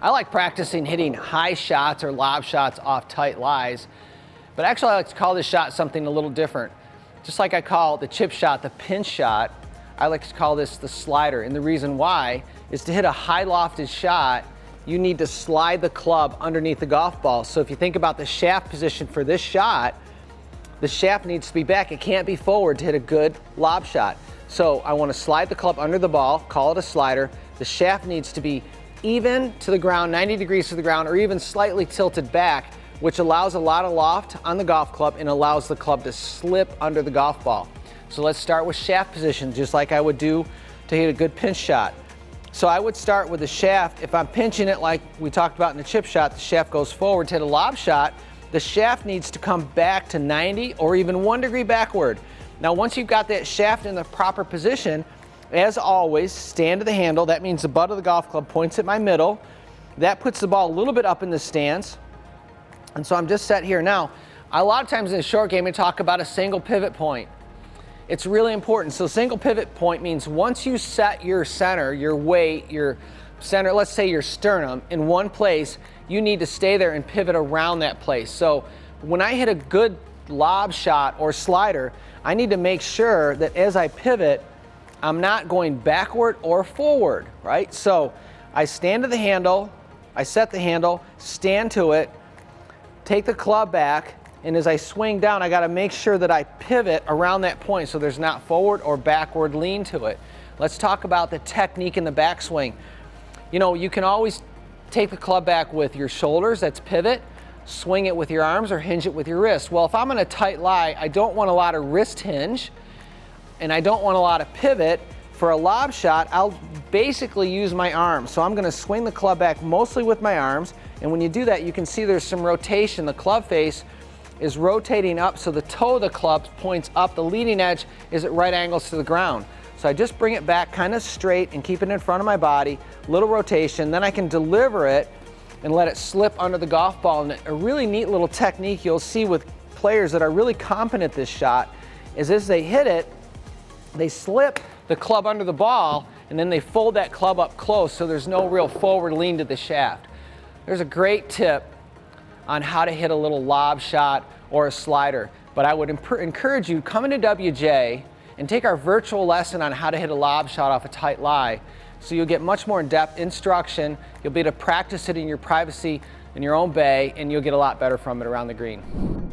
I like practicing hitting high shots or lob shots off tight lies, but actually I like to call this shot something a little different. Just like I call the chip shot the pinch shot, I like to call this the slider. And the reason why is to hit a high lofted shot, you need to slide the club underneath the golf ball. So if you think about the shaft position for this shot, the shaft needs to be back. It can't be forward to hit a good lob shot. So I want to slide the club under the ball, call it a slider. The shaft needs to be even to the ground, 90 degrees to the ground, or even slightly tilted back, which allows a lot of loft on the golf club and allows the club to slip under the golf ball. So let's start with shaft position, just like I would do to hit a good pinch shot. So I would start with the shaft. If I'm pinching it like we talked about in the chip shot, the shaft goes forward. To hit a lob shot, the shaft needs to come back to 90 or even 1 degree backward. Now once you've got that shaft in the proper position, as always, stand to the handle. That means the butt of the golf club points at my middle. That puts the ball a little bit up in the stance. And so I'm just set here. Now, a lot of times in the short game, we talk about a single pivot point. It's really important. So single pivot point means once you set your center, your weight, your center, let's say your sternum, in one place, you need to stay there and pivot around that place. So when I hit a good lob shot or slider, I need to make sure that as I pivot, I'm not going backward or forward, right? So I stand to the handle, I set the handle, stand to it, take the club back, and as I swing down, I gotta make sure that I pivot around that point so there's not forward or backward lean to it. Let's talk about the technique in the backswing. You know, you can always take the club back with your shoulders, that's pivot, swing it with your arms or hinge it with your wrist. Well, if I'm in a tight lie, I don't want a lot of wrist hinge and I don't want a lot of pivot. For a lob shot, I'll basically use my arms. So I'm gonna swing the club back mostly with my arms, and when you do that, you can see there's some rotation. The club face is rotating up, so the toe of the club points up. The leading edge is at right angles to the ground. So I just bring it back kind of straight and keep it in front of my body, little rotation, then I can deliver it and let it slip under the golf ball. And a really neat little technique you'll see with players that are really competent at this shot is as they hit it, they slip the club under the ball and then they fold that club up close so there's no real forward lean to the shaft. There's a great tip on how to hit a little lob shot or a slider, but I would encourage you, come into WJ and take our virtual lesson on how to hit a lob shot off a tight lie, so you'll get much more in-depth instruction. You'll be able to practice it in your privacy in your own bay, and you'll get a lot better from it around the green.